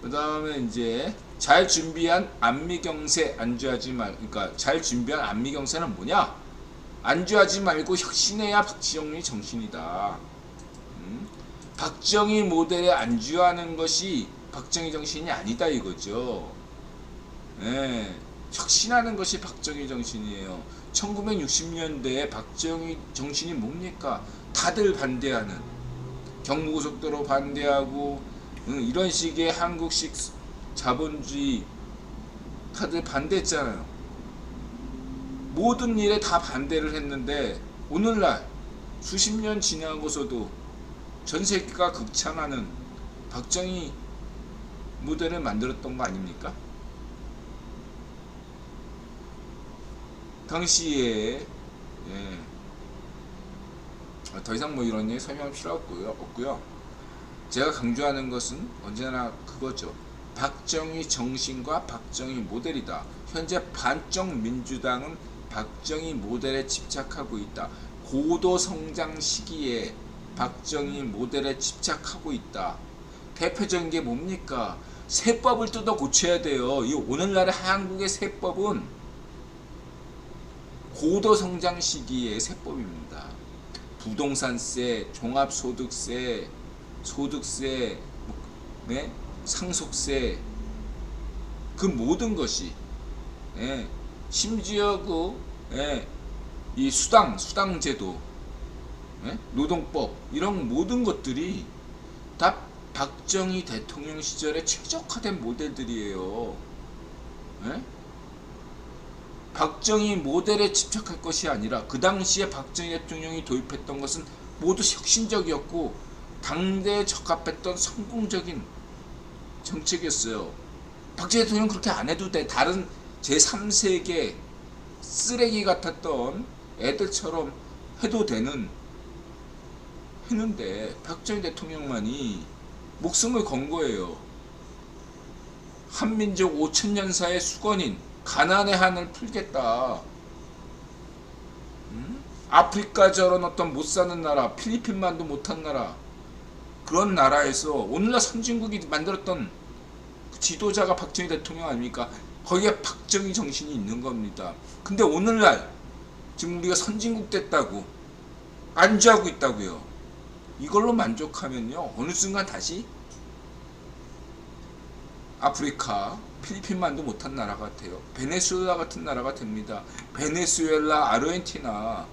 그 다음에 이제 잘 준비한 안미경세 안주하지 말, 그러니까 잘 준비한 안미경세는 뭐냐? 안주하지 말고 혁신해야 박지영이 정신이다. 박정희 모델에 안주하는 것이 박정희 정신이 아니다 이거죠. 예, 혁신하는 것이 박정희 정신이에요. 1960년대에 박정희 정신이 뭡니까? 다들 반대하는, 경부고속도로 반대하고 이런 식의 한국식 자본주의 다들 반대했잖아요. 모든 일에 다 반대를 했는데 오늘날 수십 년 지나고서도 전 세계가 극찬하는 박정희 모델을 만들었던 거 아닙니까? 당시에 더 이상 뭐 이런 얘기 설명 필요 없고요. 제가 강조하는 것은 언제나 그거죠. 박정희 정신과 박정희 모델이다. 현재 반쪽 민주당은 박정희 모델에 집착하고 있다. 고도 성장 시기에 박정희 모델에 집착하고 있다. 대표적인 게 뭡니까? 세법을 뜯어 고쳐야 돼요. 이 오늘날의 한국의 세법은 고도 성장 시기의 세법입니다. 부동산세, 종합소득세, 소득세, 네? 상속세, 그 모든 것이, 심지어 이 수당제도, 노동법, 이런 모든 것들이 다 박정희 대통령 시절에 최적화된 모델들이에요. 박정희 모델에 집착할 것이 아니라 그 당시에 박정희 대통령이 도입했던 것은 모두 혁신적이었고 당대에 적합했던 성공적인 정책이었어요. 박정희 대통령 그렇게 안 해도 돼. 다른 제3세계 쓰레기 같았던 애들처럼 해도 되는 했는데 박정희 대통령만이 목숨을 건 거예요. 한민족 5천년사의 수건인 가난의 한을 풀겠다. 아프리카 저런 어떤 못 사는 나라, 필리핀만도 못한 나라, 그런 나라에서 오늘날 선진국이 만들었던 그 지도자가 박정희 대통령 아닙니까? 거기에 박정희 정신이 있는 겁니다. 근데 오늘날 지금 우리가 선진국 됐다고 안주하고 있다고요. 이걸로 만족하면요 어느 순간 다시 아프리카, 필리핀만도 못한 나라 같아요. 베네수엘라 같은 나라가 됩니다. 베네수엘라, 아르헨티나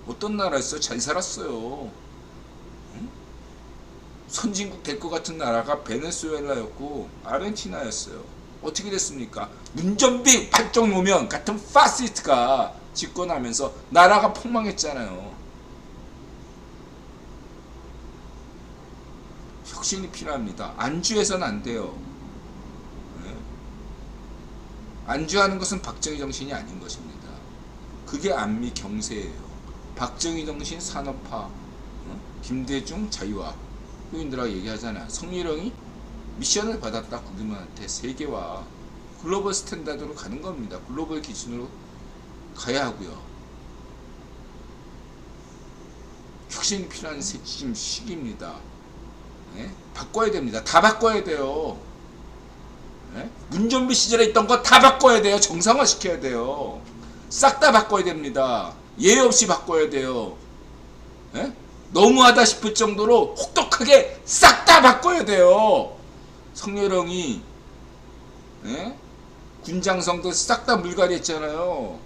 어떤 나라였어? 잘 살았어요. 선진국 될 것 같은 나라가 베네수엘라였고 아르헨티나였어요. 어떻게 됐습니까? 문전비 발정 노면 같은 파시스트가 집권하면서 나라가 폭망했잖아요. 혁신이 필요합니다. 안주해서는 안 돼요. 안주하는 것은 박정희 정신이 아닌 것입니다. 그게 안미 경세예요. 박정희 정신 산업화, 김대중 자유화. 후인들하고 얘기하잖아. 성일영이 미션을 받았다. 국민한테 세계화, 글로벌 스탠다드로 가는 겁니다. 글로벌 기준으로 가야 하고요. 혁신이 필요한 지금 시기입니다. 바꿔야 됩니다. 다 바꿔야 돼요. 문전비 시절에 있던 거 다 바꿔야 돼요. 정상화 시켜야 돼요. 싹 다 바꿔야 됩니다. 예외 없이 바꿔야 돼요. 너무하다 싶을 정도로 혹독하게 싹 다 바꿔야 돼요. 성렬영이 군장성도 싹 다 물갈이 했잖아요.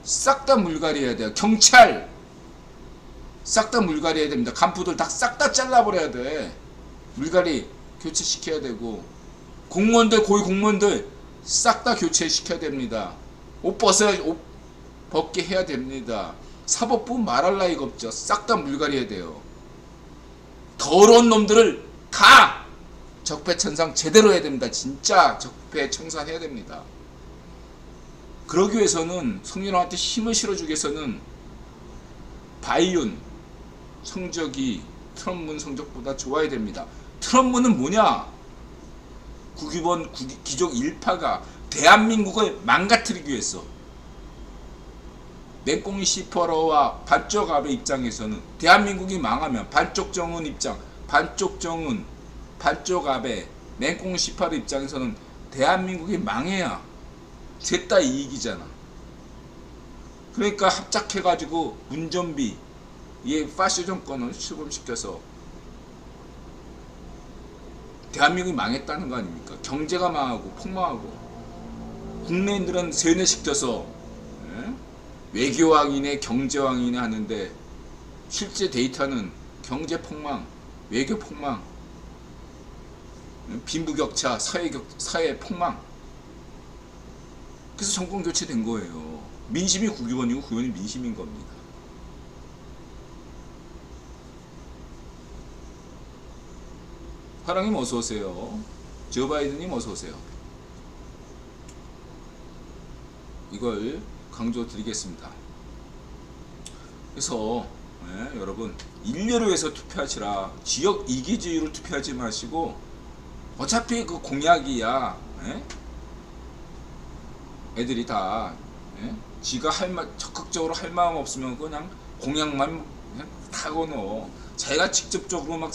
싹 다 물갈이 해야 돼요. 경찰 싹 다 물갈이 해야 됩니다. 간부들 다 싹 다 잘라버려야 돼. 물갈이 교체시켜야 되고, 공무원들, 고위 공무원들 싹 다 교체시켜야 됩니다. 옷 벗게 해야 됩니다. 사법부 말할 나위가 없죠. 싹 다 물갈이해야 돼요. 더러운 놈들을 다 적폐청산 제대로 해야 됩니다. 진짜 적폐청산해야 됩니다. 그러기 위해서는 성렬영한테 힘을 실어주기 위해서는 바이온 성적이 트럼프 성적보다 좋아야 됩니다. 트럼프는 뭐냐? 국유본 귀족 일파가 대한민국을 망가뜨리기 위해서, 맹꽁이 시퍼러와 반쪽압의 입장에서는 대한민국이 망하면 반쪽정은 입장, 반쪽정은 반쪽압의 맹꽁 18호 입장에서는 대한민국이 망해야 됐다 이익이잖아. 그러니까 합작해가지고 운전비 이 파시 정권을 출범시켜서 대한민국이 망했다는 거 아닙니까? 경제가 망하고 폭망하고 국내인들은 세뇌시켜서 외교왕이네 경제왕이네 하는데 실제 데이터는 경제 폭망, 외교 폭망, 빈부격차, 사회 폭망. 그래서 정권 교체된 거예요. 민심이 국회의원이고 국회의원이 민심인 겁니다. 파랑님 어서오세요. 조 바이든님 어서오세요. 이걸 강조 드리겠습니다. 그래서 여러분 인류를 위해서 투표하시라. 지역 이기주의로 투표하지 마시고 어차피 그 공약이야. 애들이 다 지가 적극적으로 할 마음 없으면 그냥 공약만 타고 넣어. 자기가 직접적으로 막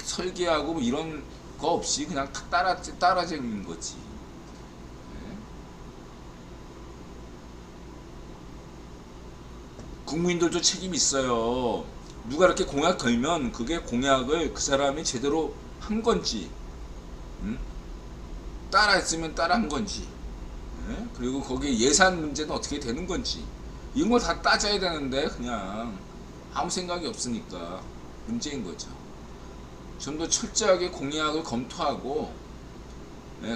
설계하고 뭐 이런 거 없이 그냥 탁 따라쟁이는 거지. 국민들도 책임 있어요. 누가 이렇게 공약 걸면 그게 공약을 그 사람이 제대로 한 건지, 따라했으면 따라한 건지, 그리고 거기에 예산 문제는 어떻게 되는 건지 이런 걸 다 따져야 되는데 그냥 아무 생각이 없으니까 문제인 거죠. 좀 더 철저하게 공약을 검토하고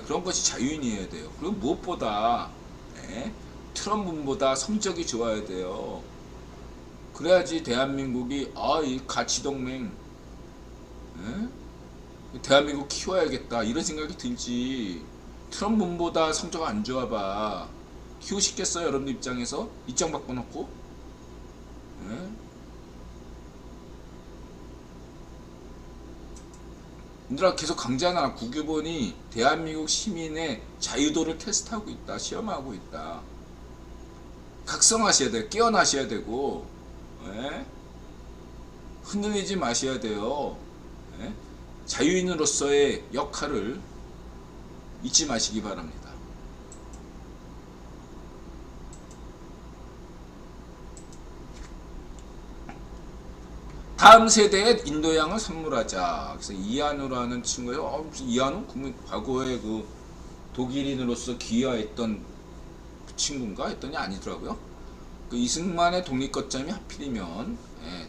그런 것이 자유인이어야 돼요. 그리고 무엇보다 트럼프보다 성적이 좋아야 돼요. 그래야지 대한민국이 이 가치동맹 대한민국 키워야겠다 이런 생각이 들지. 트럼프보다 성적 안 좋아봐 키우시겠어요? 여러분들 입장에서 입장 바꿔놓고 얘들아 계속 강조하나. 국유본이 대한민국 시민의 자유도를 테스트하고 있다. 시험하고 있다. 각성하셔야 돼요. 깨어나셔야 되고 흔들리지 마셔야 돼요. 자유인으로서의 역할을 잊지 마시기 바랍니다. 다음 세대에 인도양을 선물하자. 그래서 이한우라는 친구예요. 이한우? 과거에 그 독일인으로서 기여했던 친구인가 했더니 아니더라고요. 그 이승만의 독립거점이 하필이면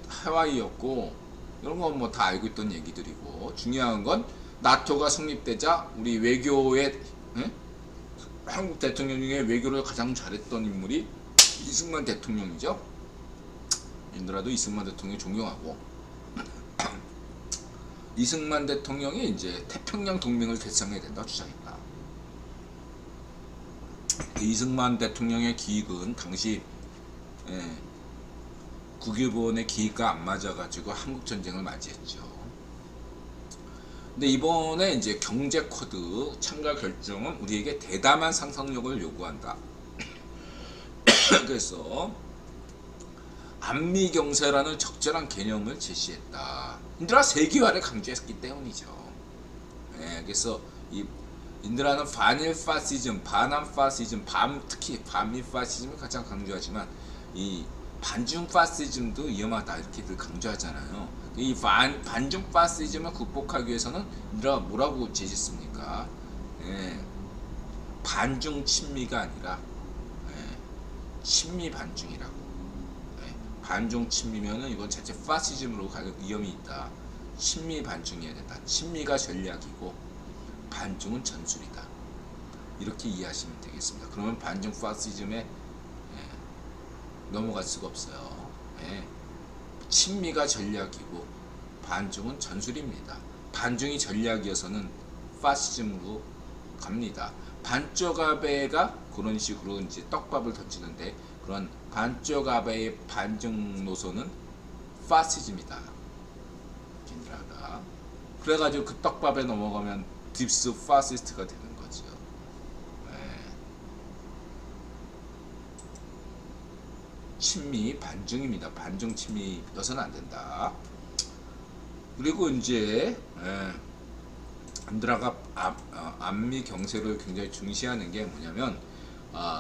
하와이였고 이런 건 뭐 다 알고 있던 얘기들이고, 중요한 건 나토가 성립되자 우리 외교의 한국 대통령 중에 외교를 가장 잘했던 인물이 이승만 대통령이죠. 인도라도 이승만 대통령이 존경하고 이승만 대통령이 이제 태평양 동맹을 결성해야 된다 주장했다. 이승만 대통령의 기획은 당시 국유본의 기획과 안 맞아가지고 한국 전쟁을 맞이했죠. 근데 이번에 이제 경제 코드 참가 결정은 우리에게 대담한 상상력을 요구한다. 그래서 안미 경세라는 적절한 개념을 제시했다. 인드라 세계화를 강조했기 때문이죠. 그래서 이 인드라는 반일 파시즘, 반한 파시즘, 특히 반미 파시즘을 가장 강조하지만 이 반중 파시즘도 위험하다 이렇게들 강조하잖아요. 이 반중 파시즘을 극복하기 위해서는 인드라가 뭐라고 제시했습니까? 반중 친미가 아니라 친미 반중이라고. 반중 친미면은 이건 자체 파시즘으로 갈 위험이 있다. 친미 반중이어야 된다. 친미가 전략이고 반중은 전술이다. 이렇게 이해하시면 되겠습니다. 그러면 반중 파시즘에 넘어갈 수가 없어요. 친미가 전략이고 반중은 전술입니다. 반중이 전략이어서는 파시즘으로 갑니다. 반쪽 아베가 그런 식으로 이제 떡밥을 던지는데 그런 반쪽 아베의 반중 노선은 파시즘이다. 인드라가 그래가지고 그 떡밥에 넘어가면 딥스 파시스트가 되는 거죠. 친미 반중입니다. 반중 친미여서는 안 된다. 그리고 이제 인드라가 안미 경제를 굉장히 중시하는 게 뭐냐면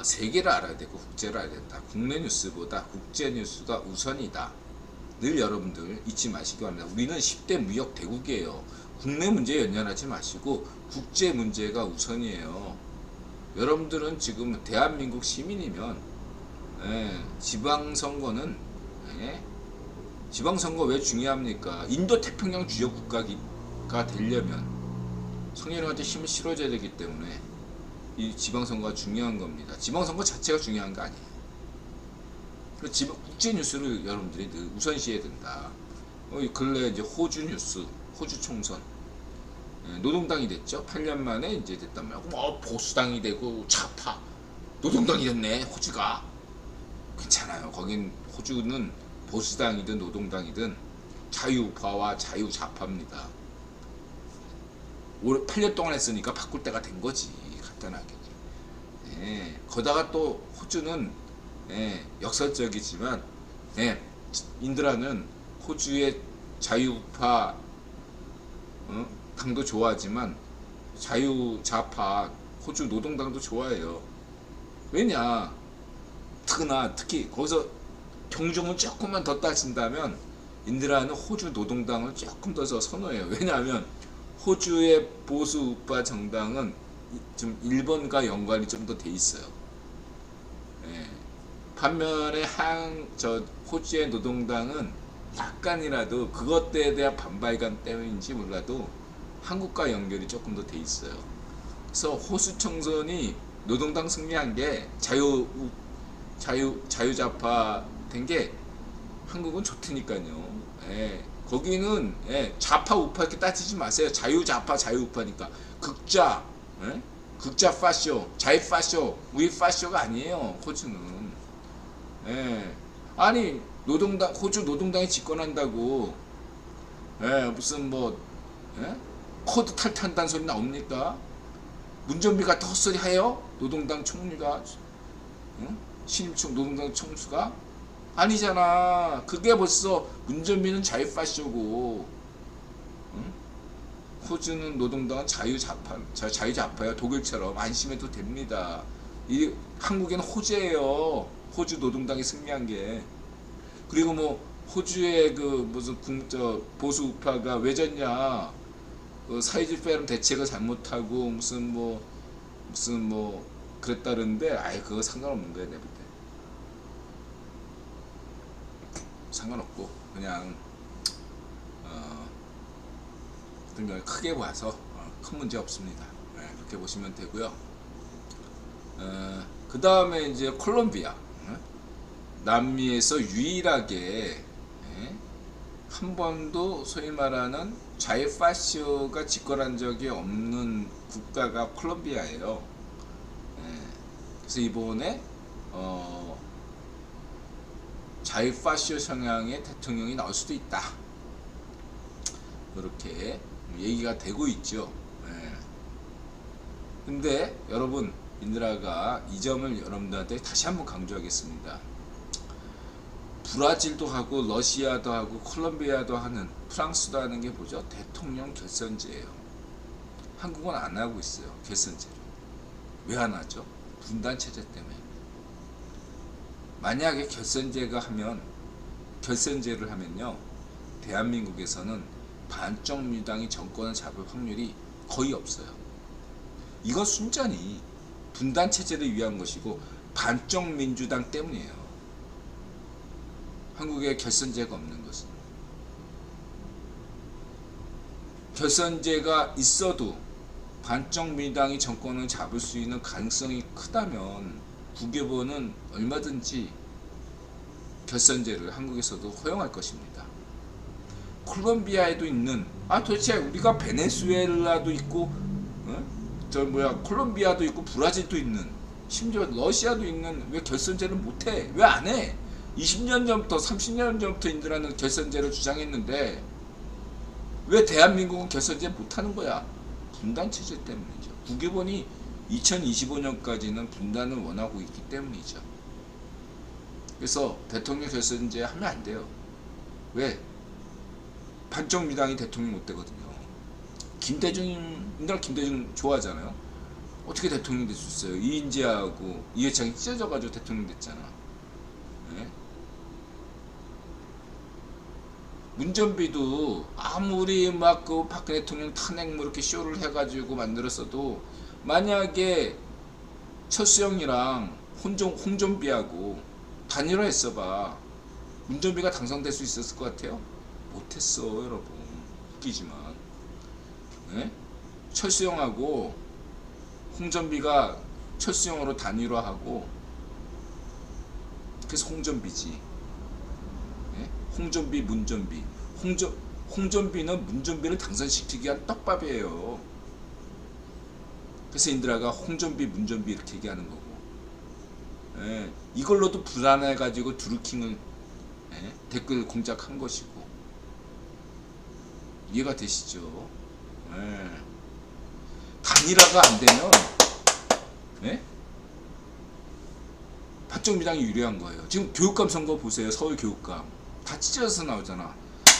세계를 알아야 되고 국제를 알아야 된다. 국내 뉴스보다 국제 뉴스가 우선이다. 늘 여러분들 잊지 마시기 바랍니다. 우리는 10대 무역 대국이에요. 국내 문제에 연연하지 마시고 국제 문제가 우선이에요. 여러분들은 지금 대한민국 시민이면 지방선거는 지방선거 왜 중요합니까? 인도 태평양 주요 국가가 되려면 성년한테 힘을 실어줘야 되기 때문에 이 지방선거가 중요한 겁니다. 지방선거 자체가 중요한 거 아니에요. 국제 뉴스를 여러분들이 늘 우선시해야 된다. 근래 이제 호주 뉴스, 호주 총선, 노동당이 됐죠. 8년 만에 이제 됐단 말이야. 보수당이 되고 좌파, 노동당이 됐네. 호주가 괜찮아요. 거긴 호주는 보수당이든 노동당이든 자유우파와 자유좌파입니다. 8년 동안 했으니까 바꿀 때가 된 거지. 간단하게. 거다가 또 호주는 역설적이지만 인드라는 호주의 자유우파 당도 좋아하지만 자유좌파 호주 노동당도 좋아해요. 왜냐? 특히 거기서 경종을 조금만 더 따진다면 인드라는 호주 노동당을 조금 더 선호해요. 왜냐하면 호주의 보수 우파 정당은 좀 일본과 연관이 좀 더 돼 있어요. 반면에 호주의 노동당은 약간이라도 그것에 대한 반발감 때문인지 몰라도 한국과 연결이 조금 더 돼 있어요. 그래서 호수 총선이 노동당 승리한 게 자유좌파 된 게 한국은 좋다니까요. 거기는 좌파 우파 이렇게 따지지 마세요. 자유좌파 자유우파니까 극좌 파쇼 자유파쇼 우리파쇼가 아니에요. 호주는 아니 호주 노동당이 집권한다고 무슨 코드 탈퇴한다는 소리 나옵니까? 문전비 같은 헛소리 해요? 노동당 총리가 신임 노동당 총수가 아니잖아. 그게 벌써 문전비는 자유파쇼고 호주는 노동당은 자유좌파야. 독일처럼 안심해도 됩니다. 이 한국에는 호주예요. 호주 노동당이 승리한 게. 그리고 호주의 그 무슨 보수 우파가 왜 졌냐? 사회주의 페럼 대책을 잘못하고 무슨 그랬다는데 그거 상관없는 거야 내볼 때. 상관없고 그냥 크게 봐서 큰 문제 없습니다. 그렇게 보시면 되고요. 그 다음에 이제 콜롬비아, 남미에서 유일하게 한 번도 소위 말하는 좌파쇼가 집권한 적이 없는 국가가 콜롬비아예요. 그래서 이번에 좌파쇼 성향의 대통령이 나올 수도 있다. 이렇게 얘기가 되고 있죠. 근데 여러분, 인드라가 이 점을 여러분들한테 다시 한번 강조하겠습니다. 브라질도 하고 러시아도 하고 콜롬비아도 하는, 프랑스도 하는 게 뭐죠? 대통령 결선제예요. 한국은 안 하고 있어요. 결선제를. 왜 안 하죠? 분단 체제 때문에. 만약에 결선제를 하면요, 대한민국에서는 반쪽 민주당이 정권을 잡을 확률이 거의 없어요. 이건 순전히 분단 체제를 위한 것이고 반쪽 민주당 때문이에요. 한국에 결선제가 없는 것은. 결선제가 있어도 반쪽 민주당이 정권을 잡을 수 있는 가능성이 크다면 국외부는 얼마든지 결선제를 한국에서도 허용할 것입니다. 콜롬비아에도 있는, 도대체 우리가 베네수엘라도 있고 콜롬비아도 있고 브라질도 있는, 심지어 러시아도 있는, 왜 결선제를 못해? 왜 안 해? 20년 전부터 30년 전부터 인드라는 결선제를 주장했는데 왜 대한민국은 결선제 못하는 거야? 분단체제 때문이죠. 국외본이 2025년까지는 분단을 원하고 있기 때문이죠. 그래서 대통령 결선제 하면 안 돼요. 왜? 반쪽 미당이 대통령 못 되거든요. 김대중님들 김대중 좋아하잖아요. 어떻게 대통령 될 수 있어요? 이인재하고 이회창이 찢어져가지고 대통령 됐잖아. 네? 문전비도 아무리 막 그 박근혜 대통령 탄핵 뭐 이렇게 쇼를 해가지고 만들었어도 만약에 철수형이랑 홍준비하고 단일화했어봐 문전비가 당선될 수 있었을 것 같아요? 못했어 여러분. 웃기지만 네? 철수형하고 홍준비가 철수형으로 단일화하고 그래서 홍준비지. 네? 홍준비 문준비 홍준비는 문준비를 당선시키기 위한 떡밥이에요. 그래서 인드라가 홍준비 문준비 이렇게 얘기하는 거고 예, 이걸로도 불안해가지고 두루킹을 댓글 공작한 것이고 이해가 되시죠? 예. 단일화가 안되면 박정희당이 유리한 거예요. 지금 교육감 선거 보세요. 서울 교육감 다 찢어져서 나오잖아.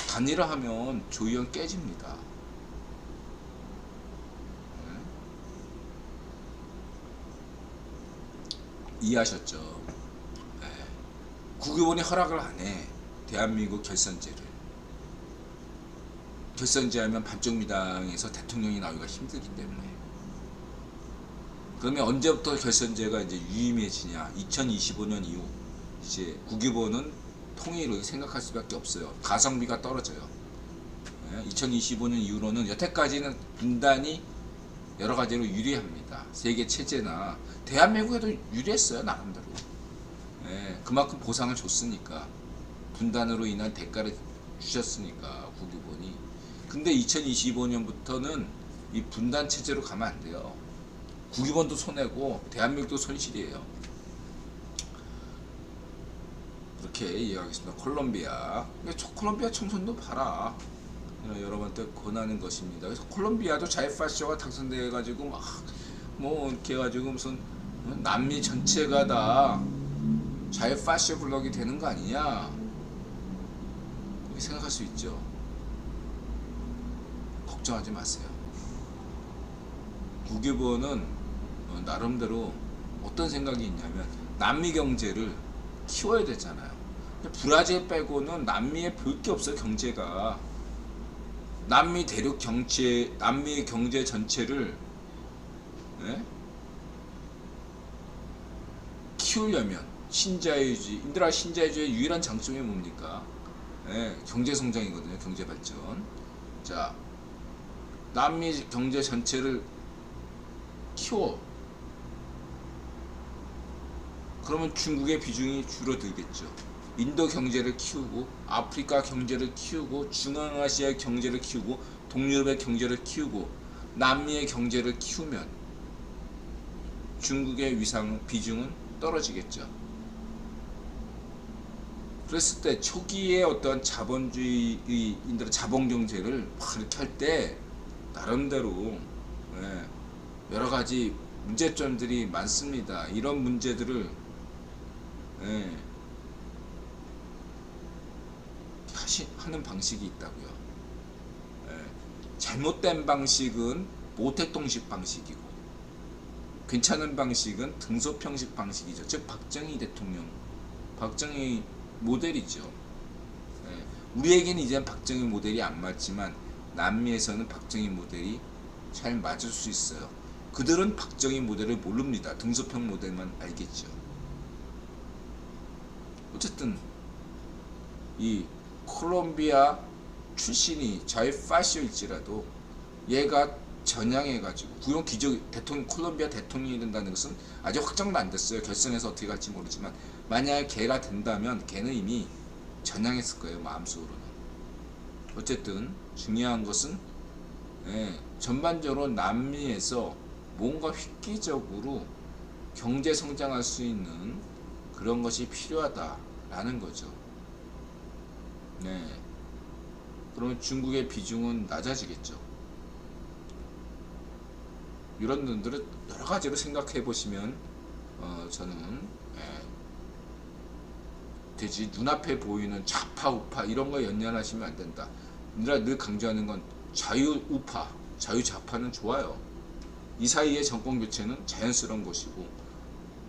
단일화하면 조의원 깨집니다. 이해하셨죠? 네. 국유원이 허락을 안해. 대한민국 결선제를. 결선제하면 반쪽미당에서 대통령이 나오기가 힘들기 때문에. 그러면 언제부터 결선제가 이제 유의미해지냐? 2025년 이후 이제 국유원은 통일을 생각할 수밖에 없어요. 가성비가 떨어져요. 2025년 이후로는 여태까지는 분단이 여러 가지로 유리합니다. 세계 체제나 대한민국에도 유리했어요 나름대로. 그만큼 보상을 줬으니까 분단으로 인한 대가를 주셨으니까 국유본이. 근데 2025년부터는 이 분단 체제로 가면 안 돼요. 국유본도 손해고 대한민국도 손실이에요. 그렇게 이해하겠습니다. 콜롬비아. 콜롬비아 총선도 봐라. 여러분한테 권하는 것입니다. 그래서 콜롬비아도 자이파쇼가 당선돼가지고 막 뭐 이렇게 해가지고 무슨 남미 전체가 다 자이파쇼 블럭이 되는 거 아니냐 이렇게 생각할 수 있죠. 걱정하지 마세요. 국유본은 나름대로 어떤 생각이 있냐면 남미 경제를 키워야 되잖아요. 브라질 빼고는 남미에 볼 게 없어요. 경제가. 남미 대륙 경제, 남미 경제 전체를 키우려면 신자유주의, 인드라 신자유주의의 유일한 장점이 뭡니까? 경제 성장이거든요. 경제 발전. 자, 남미 경제 전체를 키워. 그러면 중국의 비중이 줄어들겠죠. 인도 경제를 키우고 아프리카 경제를 키우고 중앙아시아의 경제를 키우고 동유럽의 경제를 키우고 남미의 경제를 키우면 중국의 비중은 떨어지겠죠. 그랬을 때 초기에 어떤 자본주의인들의 자본경제를 막 이렇게 할 때 나름대로 여러 가지 문제점들이 많습니다. 이런 문제들을 하는 방식이 있다고요. 잘못된 방식은 모택동식 방식이고 괜찮은 방식은 등소평식 방식이죠. 즉 박정희 대통령, 박정희 모델이죠. 우리에게는 이제 박정희 모델이 안 맞지만 남미에서는 박정희 모델이 잘 맞을 수 있어요. 그들은 박정희 모델을 모릅니다. 등소평 모델만 알겠죠. 어쨌든 이 콜롬비아 출신이 자유파쇼일지라도 얘가 전향해가지고 구형 기적 대통령 콜롬비아 대통령이 된다는 것은 아직 확정도 안 됐어요. 결선에서 어떻게 갈지 모르지만 만약에 걔가 된다면 걔는 이미 전향했을 거예요. 마음속으로는. 어쨌든 중요한 것은 전반적으로 남미에서 뭔가 획기적으로 경제 성장할 수 있는 그런 것이 필요하다라는 거죠. 그러면 중국의 비중은 낮아지겠죠. 이런 분들은 여러 가지로 생각해 보시면 저는 되지. 눈앞에 보이는 좌파 우파 이런 거 연연하시면 안 된다. 늘 강조하는 건 자유우파, 자유좌파는 좋아요. 이 사이의 정권 교체는 자연스러운 것이고,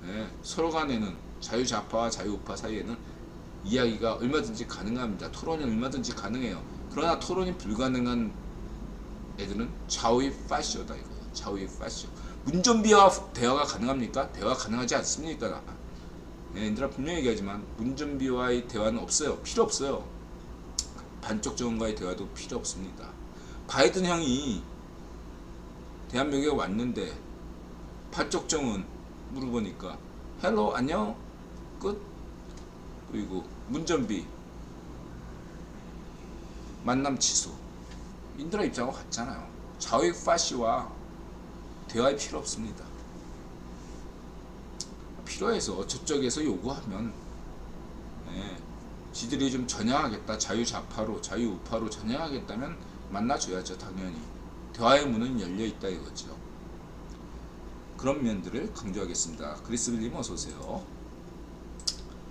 예, 서로 간에는 자유좌파와 자유우파 사이에는 이야기가 얼마든지 가능합니다. 토론이 얼마든지 가능해요. 그러나 토론이 불가능한 애들은 좌우의 파쇼다 이거. 좌우의 파쇼. 문전비와 대화가 가능합니까? 대화 가능하지 않습니까? 예, 얘들아 분명히 얘기하지만 문전비와의 대화는 없어요. 필요 없어요. 반쪽 정원과의 대화도 필요 없습니다. 바이든 형이 대한민국에 왔는데 반쪽 정원 물어보니까 헬로 안녕 끝. 그리고 문전비 만남 취소. 인드라 입장하고 같잖아요. 좌우의 파시와 대화에 필요 없습니다. 필요해서 저쪽에서 요구하면, 예, 지들이 좀 전향하겠다, 자유좌파로 자유우파로 전향하겠다면 만나줘야죠. 당연히 대화의 문은 열려있다 이거죠. 그런 면들을 강조하겠습니다. 그리스빌님 어서오세요.